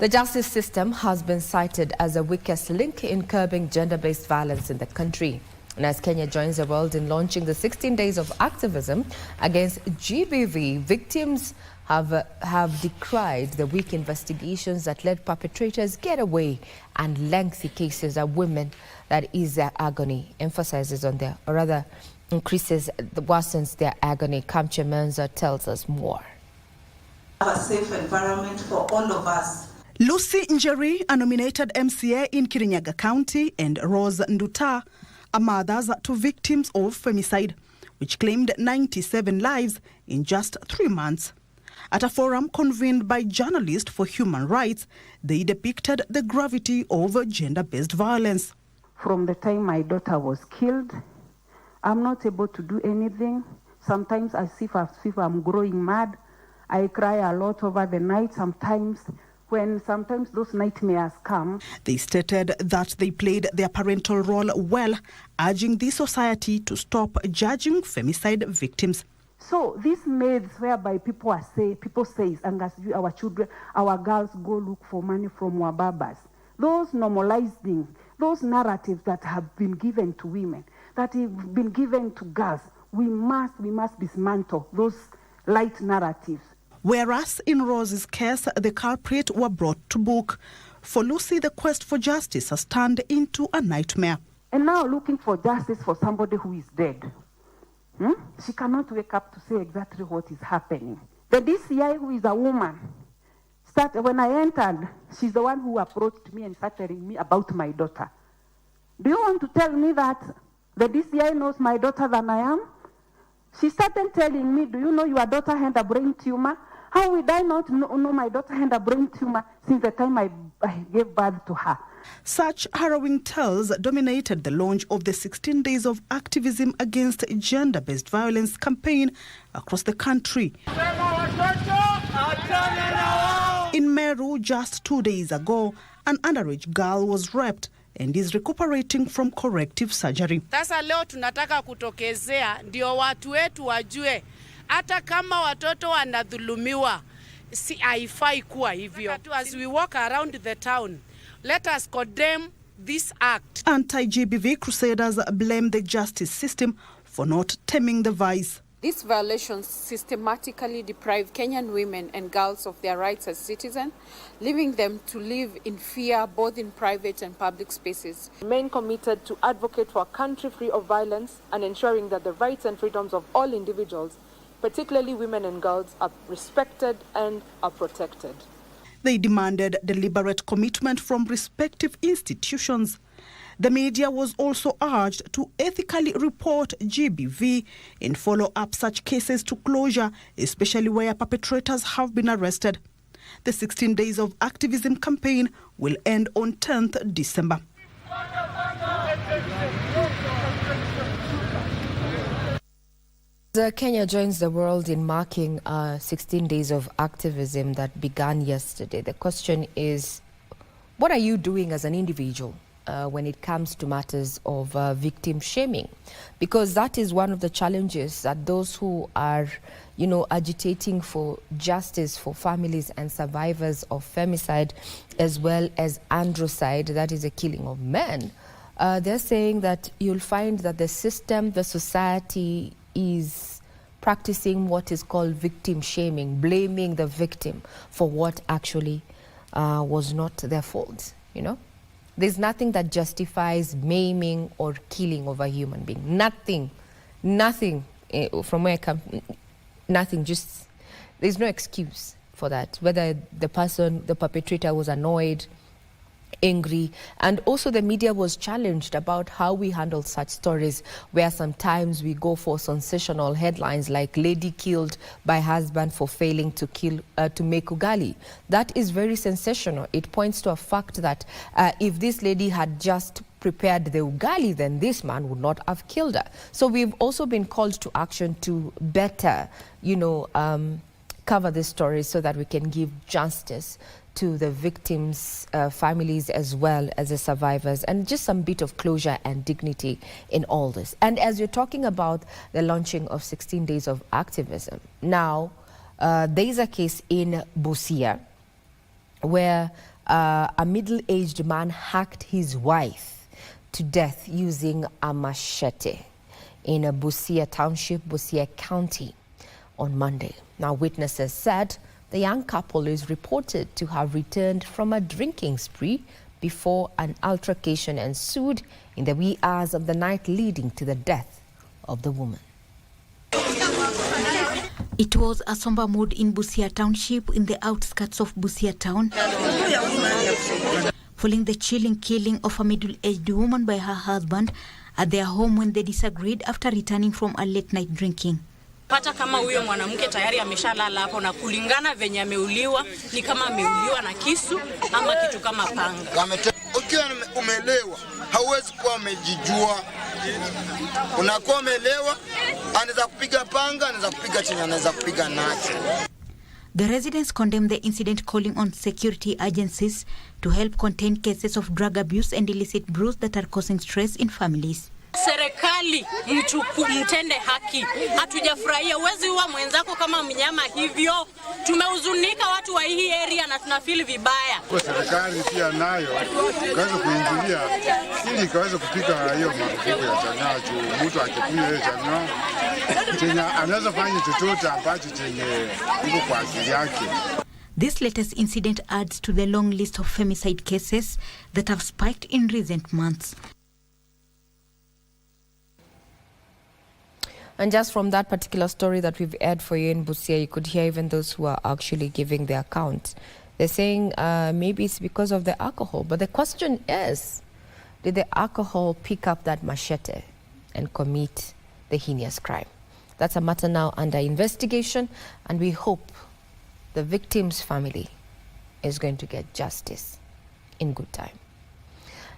The justice system has been cited as the weakest link in curbing gender-based violence in the country. And as Kenya joins the world in launching the 16 days of activism against GBV, victims have decried the weak investigations that let perpetrators get away and lengthy cases of women that ease their agony, emphasizes on their, or rather increases, worsens their agony. Kamche Menza tells us more. A safe environment for all of us. Lucy Njeri, a nominated MCA in Kirinyaga County, and Rose Nduta are mothers to victims of femicide, which claimed 97 lives in just 3 months. At a forum convened by journalists for human rights, they depicted the gravity of gender-based violence. From the time my daughter was killed, I'm not able to do anything. Sometimes as if I'm growing mad. I cry a lot over the night sometimes. Sometimes those nightmares come. They stated that they played their parental role well, urging the society to stop judging femicide victims. So these myths whereby people say, and as our children, our girls go look for money from our babas. Those normalizing, those narratives that have been given to women, that have been given to girls, we must dismantle those light narratives. Whereas in Rose's case, the culprit were brought to book. For Lucy, the quest for justice has turned into a nightmare. And now looking for justice for somebody who is dead. She cannot wake up to say exactly what is happening. The DCI, who is a woman, when I entered, she's the one who approached me and started telling me about my daughter. Do you want to tell me that the DCI knows my daughter than I am? She started telling me, do you know your daughter had a brain tumor? How would I not know my daughter had a brain tumor since the time I gave birth to her? Such harrowing tales dominated the launch of the 16 Days of Activism Against Gender-Based Violence campaign across the country. In Meru, just 2 days ago, an underage girl was raped and is recuperating from corrective surgery. Sasa leo tunataka kutokezea ndio watu wetu wajue hata kama watoto wanadhulumiwa si haifai kuwa hivyo. As we walk around the town, let us condemn this act. Anti-GBV crusaders blame the justice system for not taming the vice. These violations systematically deprive Kenyan women and girls of their rights as citizens, leaving them to live in fear both in private and public spaces. Remain committed to advocate for a country free of violence and ensuring that the rights and freedoms of all individuals, particularly women and girls, are respected and are protected. They demanded deliberate commitment from respective institutions. The media was also urged to ethically report GBV and follow up such cases to closure, especially where perpetrators have been arrested. The 16 Days of Activism campaign will end on 10th December. Kenya joins the world in marking 16 days of activism that began yesterday. The question is, what are you doing as an individual when it comes to matters of victim shaming? Because that is one of the challenges that those who are, agitating for justice for families and survivors of femicide as well as androcide, that is a killing of men, they're saying that you'll find that the system, the society is practicing what is called victim shaming, blaming the victim for what actually was not their fault, There's nothing that justifies maiming or killing of a human being. Nothing from where I come, nothing, just, there's no excuse for that. Whether the perpetrator was annoyed, angry, and also the media was challenged about how we handle such stories where sometimes we go for sensational headlines like lady killed by husband for failing to make ugali. That is very sensational. It points to a fact that if this lady had just prepared the ugali, then this man would not have killed her. So we've also been called to action to better, cover this story so that we can give justice to the victims' families as well as the survivors, and just some bit of closure and dignity in all this. And as you're talking about the launching of 16 Days of Activism, now there is a case in Busia where a middle-aged man hacked his wife to death using a machete in a Busia Township, Busia County on Monday. Now, witnesses said the young couple is reported to have returned from a drinking spree before an altercation ensued in the wee hours of the night, leading to the death of the woman. It was a somber mood in Busia Township in the outskirts of Busia town, following the chilling killing of a middle-aged woman by her husband at their home when they disagreed after returning from a late-night drinking. Pata kama huyo mwanamke tayari ameshalala hapo na kulingana venye ameuliwa ni kama ameuliwa na kisu ama kitu kama panga. Ukiwa umelewa hauwezi kuwa umejijua. Unakuwa umelewa, anaweza kupiga panga, anaweza kupiga chenye anaweza kupiga nacho. The residents condemned the incident, calling on security agencies to help contain cases of drug abuse and illicit brews that are causing stress in families. Serikali mtende haki. Hatujafurahia, uwezi uwa mwenzako kama mnyama hivyo. Tumehuzunika watu wa hii area na tunafeel vibaya. Kwa serikali pia nayo kaweza kuingilia ili kaweza kupika hiyo marufuku ya chang'aa juu mtu akikunywa hiyo chang'aa chenye anaweza fanya chochote ambacho chenye iko kwa akili yake. This latest incident adds to the long list of femicide cases that have spiked in recent months. And just from that particular story that we've aired for you in Busia, you could hear even those who are actually giving their account. They're saying maybe it's because of the alcohol. But the question is, did the alcohol pick up that machete and commit the heinous crime? That's a matter now under investigation, and we hope the victim's family is going to get justice in good time.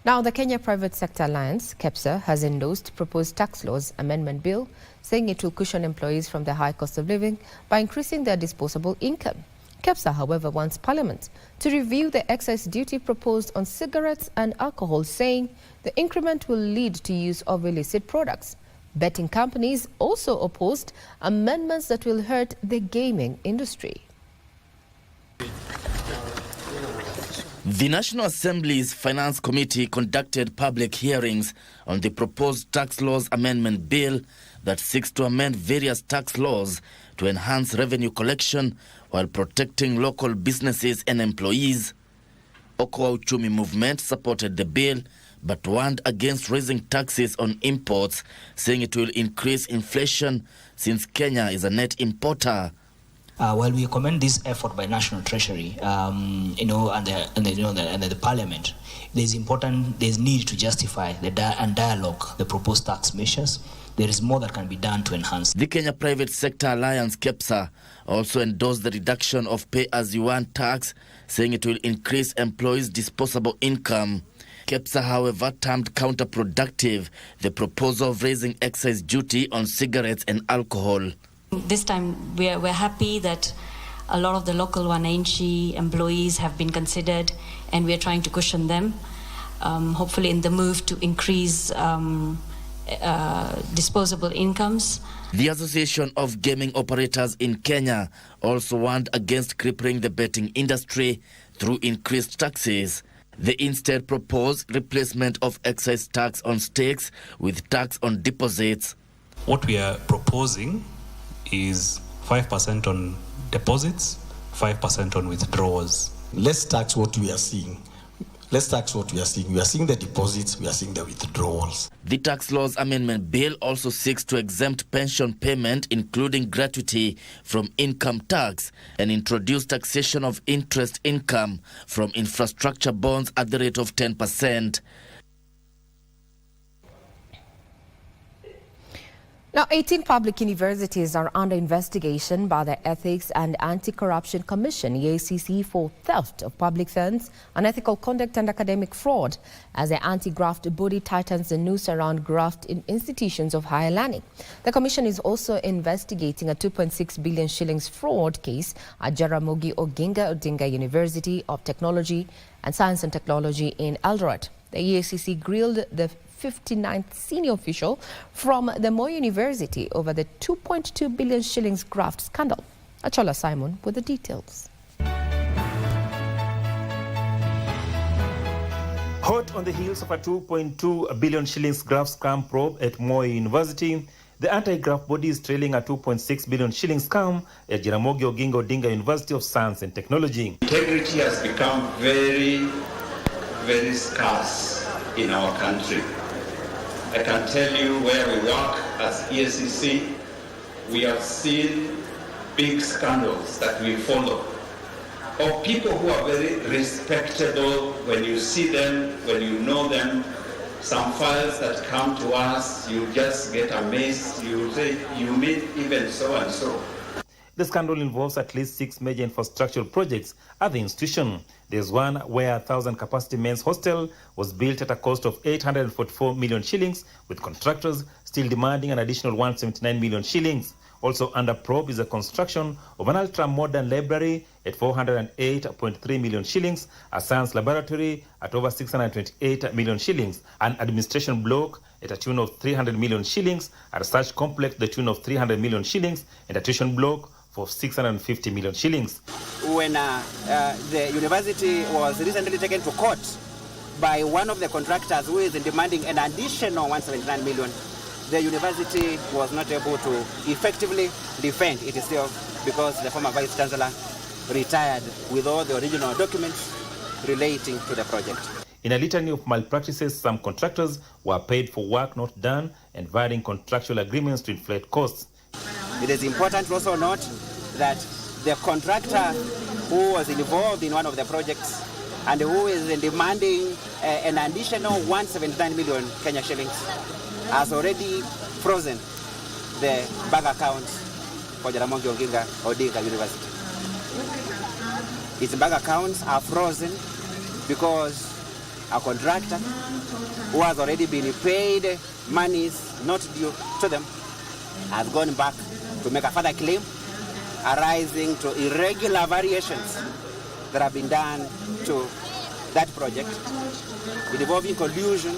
Now, the Kenya Private Sector Alliance, KEPSA, has endorsed proposed tax laws amendment bill, saying it will cushion employees from the high cost of living by increasing their disposable income. KEPSA, however, wants Parliament to review the excise duty proposed on cigarettes and alcohol, saying the increment will lead to use of illicit products. Betting companies also opposed amendments that will hurt the gaming industry. The National Assembly's Finance Committee conducted public hearings on the proposed tax laws amendment bill that seeks to amend various tax laws to enhance revenue collection while protecting local businesses and employees. Okoa Uchumi Movement supported the bill but warned against raising taxes on imports, saying it will increase inflation since Kenya is a net importer. While we commend this effort by National Treasury, and the Parliament, there's need to justify and dialogue the proposed tax measures. There is more that can be done to enhance. The Kenya Private Sector Alliance, KEPSA, also endorsed the reduction of pay-as-you-earn tax, saying it will increase employees' disposable income. KEPSA, however, termed counterproductive the proposal of raising excise duty on cigarettes and alcohol. This time we're happy that a lot of the local wananchi employees have been considered, and we're trying to cushion them, hopefully in the move to increase disposable incomes. The Association of Gaming Operators in Kenya also warned against crippling the betting industry through increased taxes. They instead proposed replacement of excise tax on stakes with tax on deposits. What we are proposing is 5% on deposits, 5% on withdrawals. Let's tax what we are seeing. Let's tax what we are seeing. We are seeing the deposits, we are seeing the withdrawals. The tax laws amendment bill also seeks to exempt pension payment, including gratuity, from income tax and introduce taxation of interest income from infrastructure bonds at the rate of 10%. Now, 18 public universities are under investigation by the Ethics and Anti-Corruption Commission, EACC, for theft of public funds, unethical conduct and academic fraud, as the anti-graft body tightens the noose around graft in institutions of higher learning. The commission is also investigating a 2.6 billion shillings fraud case at Jaramogi Oginga Odinga University of Technology and Science and Technology in Eldoret. The EACC grilled the 59th senior official from the Moi University over the 2.2 billion shillings graft scandal. Achola Simon with the details. Hot on the heels of a 2.2 billion shillings graph scam probe at Moi University, the anti-graft body is trailing a 2.6 billion shillings scam at Jaramogi Oginga Odinga University of Science and Technology. Integrity has become very, very scarce in our country. I can tell you where we work as ESCC, we have seen big scandals that we follow of people who are very respectable. When you see them, when you know them, some files that come to us, you just get amazed. You say, you meet even so and so. The scandal involves at least 6 major infrastructural projects at the institution. There's one where a 1,000-capacity men's hostel was built at a cost of 844 million shillings, with contractors still demanding an additional 179 million shillings. Also under probe is the construction of an ultra-modern library at 408.3 million shillings, a science laboratory at over 628 million shillings, an administration block at a tune of 300 million shillings, a research complex at the tune of 300 million shillings, and a tuition block for 650 million shillings. When the university was recently taken to court by one of the contractors who is demanding an additional 179 million, the university was not able to effectively defend itself because the former Vice Chancellor retired with all the original documents relating to the project. In a litany of malpractices, some contractors were paid for work not done and violating contractual agreements to inflate costs. It is important to also note that the contractor who was involved in one of the projects and who is demanding an additional 179 million Kenya shillings has already frozen the bank accounts for Jaramogi Oginga Odinga University. Its bank accounts are frozen because a contractor who has already been paid monies not due to them has gone back to make a further claim arising to irregular variations that have been done to that project involving collusion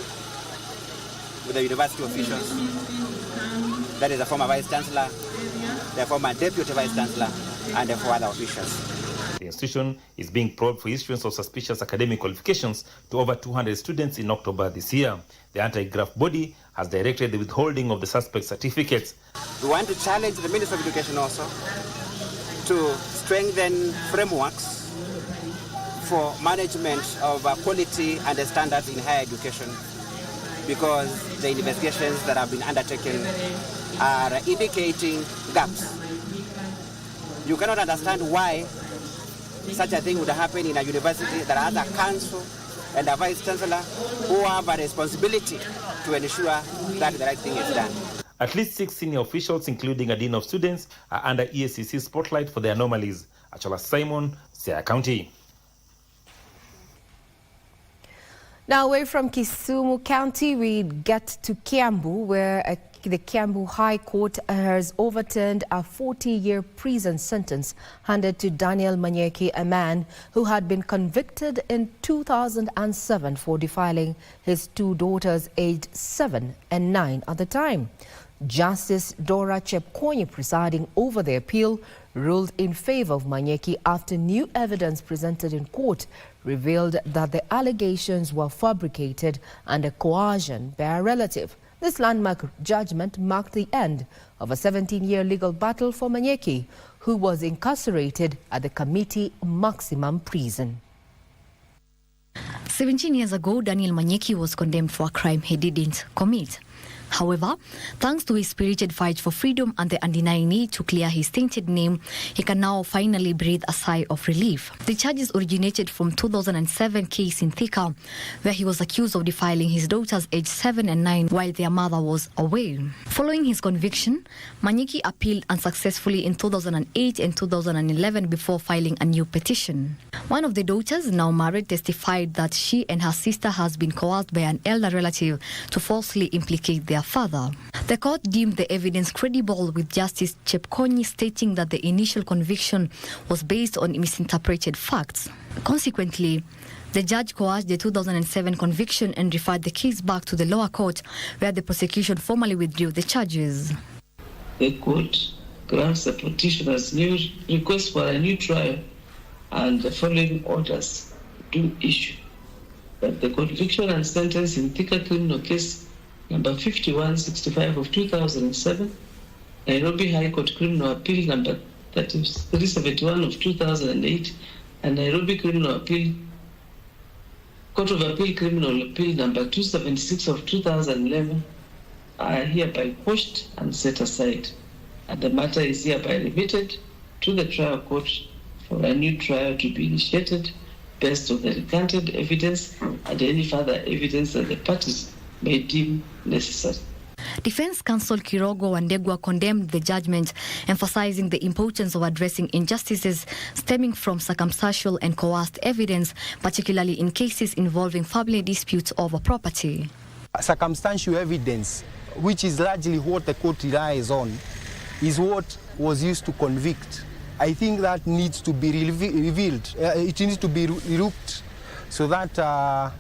with the university officials. That is the former Vice Chancellor, the former Deputy Vice Chancellor, and the 4 other officials. The institution is being probed for issuance of suspicious academic qualifications to over 200 students in October this year. The anti-graft body has directed the withholding of the suspect certificates. We want to challenge the Minister of Education also to strengthen frameworks for management of quality and the standards in higher education, because the investigations that have been undertaken are indicating gaps. You cannot understand why such a thing would happen in a university that has a council and a vice chancellor who have a responsibility to ensure that the right thing is done. At least 6 senior officials, including a dean of students, are under ESCC spotlight for their anomalies. Achola Simon, Siaya County. Now, away from Kisumu County, we get to Kiambu, where the Kiambu High Court has overturned a 40-year prison sentence handed to Daniel Manyeki, a man who had been convicted in 2007 for defiling his 2 daughters aged 7 and 9 at the time. Justice Dora Chepkonyi, presiding over the appeal, ruled in favor of Manyeki after new evidence presented in court revealed that the allegations were fabricated under coercion by a relative. This landmark judgment marked the end of a 17-year legal battle for Manyeki, who was incarcerated at the Committee Maximum Prison. 17 years ago, Daniel Manyeki was condemned for a crime he didn't commit. However, thanks to his spirited fight for freedom and the undenying need to clear his tainted name, he can now finally breathe a sigh of relief. The charges originated from 2007 case in Thika, where he was accused of defiling his daughters aged 7 and 9 while their mother was away. Following his conviction, Manyeki appealed unsuccessfully in 2008 and 2011 before filing a new petition. One of the daughters, now married, testified that she and her sister has been coerced by an elder relative to falsely implicate their father. The court deemed the evidence credible, with Justice Chepkonyi stating that the initial conviction was based on misinterpreted facts. Consequently, the judge coerced the 2007 conviction and referred the case back to the lower court, where the prosecution formally withdrew the charges. The court grants the petitioner's new request for a new trial and the following orders do issue. that the conviction and sentence in Thika criminal case number 5165 of 2007, Nairobi High Court Criminal Appeal number 371 of 2008, and Nairobi Criminal Appeal Court of Appeal Criminal Appeal number 276 of 2011 are hereby quashed and set aside, and the matter is hereby remitted to the trial court for a new trial to be initiated based on the recanted evidence and any further evidence that the parties may deem necessary. Defense counsel Kirogo Wandegwa condemned the judgment, emphasizing the importance of addressing injustices stemming from circumstantial and coerced evidence, particularly in cases involving family disputes over property. Circumstantial evidence, which is largely what the court relies on, is what was used to convict. I think that needs to be revealed. It needs to be relooked so that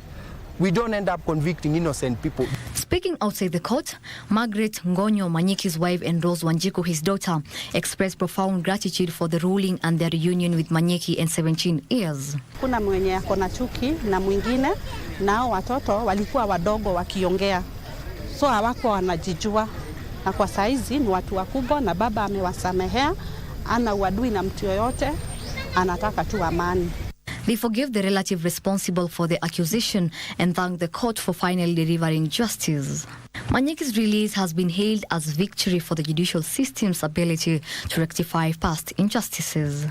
we don't end up convicting innocent people. Speaking outside the court, Margaret Ngonyo, Manyiki's wife, and Rose Wanjiku, his daughter, expressed profound gratitude for the ruling and their reunion with Manyiki in 17 years. Kuna mwenye akona chuki na mwingine, nao watoto walikuwa wadogo wakiongea, so hawako wanajijua, na kwa saizi ni watu wakubwa na baba amewasamehea, ana uadui na mtu yoyote, anataka tu amani. They forgave the relative responsible for the accusation and thanked the court for finally delivering justice. Manyiki's release has been hailed as victory for the judicial system's ability to rectify past injustices.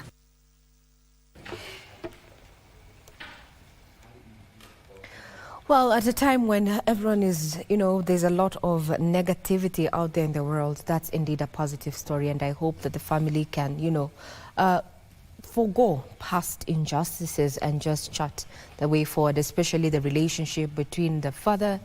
Well, at a time when everyone is, there's a lot of negativity out there in the world, that's indeed a positive story, and I hope that the family can, forgo past injustices and just chart the way forward, especially the relationship between the father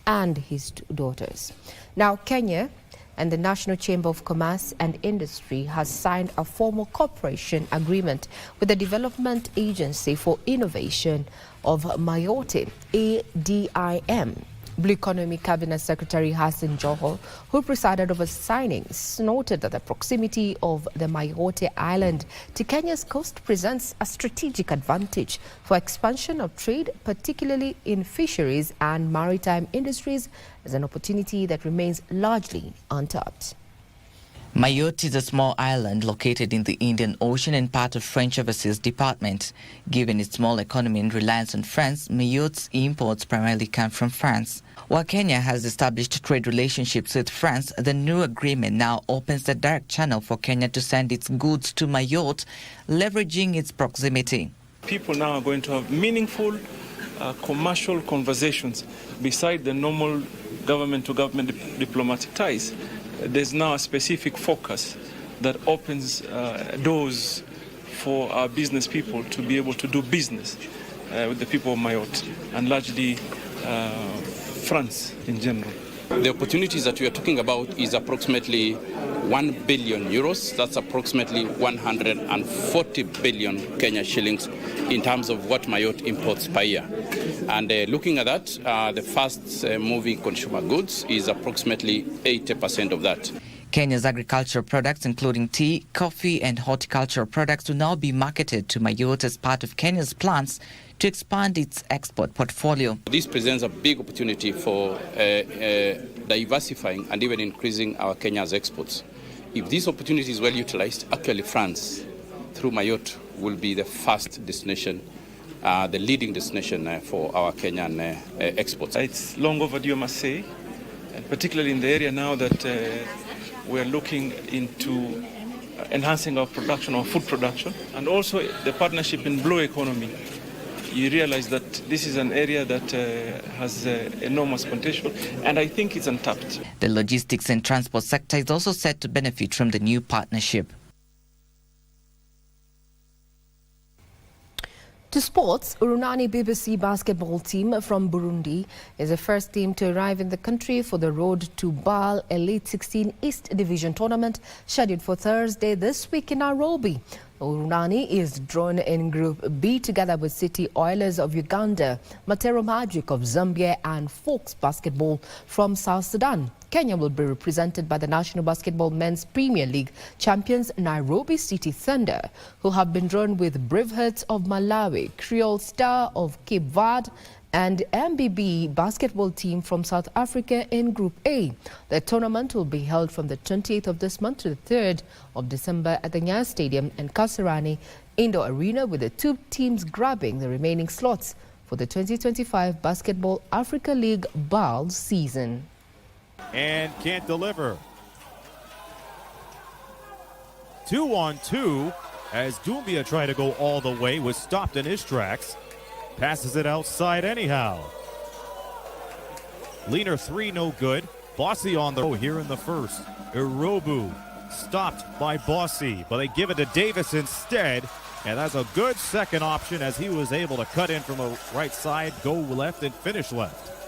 and his two daughters. Now, Kenya and the National Chamber of Commerce and Industry has signed a formal cooperation agreement with the Development Agency for Innovation of Mayotte, ADIM. Blue Economy Cabinet Secretary Hassan Joho, who presided over signings, noted that the proximity of the Mayotte Island to Kenya's coast presents a strategic advantage for expansion of trade, particularly in fisheries and maritime industries, as an opportunity that remains largely untapped. Mayotte is a small island located in the Indian Ocean and part of French Overseas Department. Given its small economy and reliance on France, Mayotte's imports primarily come from France. While Kenya has established trade relationships with France, the new agreement now opens the direct channel for Kenya to send its goods to Mayotte, leveraging its proximity. People now are going to have meaningful commercial conversations beside the normal government-to-government diplomatic ties. There's now a specific focus that opens doors for our business people to be able to do business with the people of Mayotte and largely France in general. The opportunities that we are talking about is approximately 1 billion euros. That's approximately 140 billion Kenya shillings in terms of what Mayotte imports per year. And looking at that, the fast moving consumer goods is approximately 80% of that. Kenya's agricultural products, including tea, coffee, and horticultural products, will now be marketed to Mayotte as part of Kenya's plans to expand its export portfolio. This presents a big opportunity for diversifying and even increasing our Kenya's exports. If this opportunity is well utilized, actually France, through Mayotte, will be the first destination, the leading destination for our Kenyan exports. It's long overdue, I must say, and particularly in the area now that we're looking into enhancing our production, our food production, and also the partnership in blue economy. You realize that this is an area that has enormous potential, and I think it's untapped. The logistics and transport sector is also set to benefit from the new partnership. To sports, Urunani BBC basketball team from Burundi is the first team to arrive in the country for the Road to BAL Elite 16 East Division tournament scheduled for Thursday this week in Nairobi. Urunani is drawn in Group B together with City Oilers of Uganda, Matero Magic of Zambia and Folks Basketball from South Sudan. Kenya will be represented by the National Basketball Men's Premier League champions Nairobi City Thunder, who have been drawn with Bravehearts of Malawi, Creole Star of Cape Verde, and MBB basketball team from South Africa in Group A. The tournament will be held from the 28th of this month to the 3rd of December at the Nyayo Stadium and Kasarani Indoor Arena, with the two teams grabbing the remaining slots for the 2025 Basketball Africa League BAL season. And can't deliver. 2-on-2 as Doumbia tried to go all the way, was stopped in his tracks. Passes it outside anyhow. Leaner 3, no good. Bossy on the row here in the first. Irobu stopped by Bossy, but they give it to Davis instead. And that's a good second option as he was able to cut in from a right side, go left, and finish left.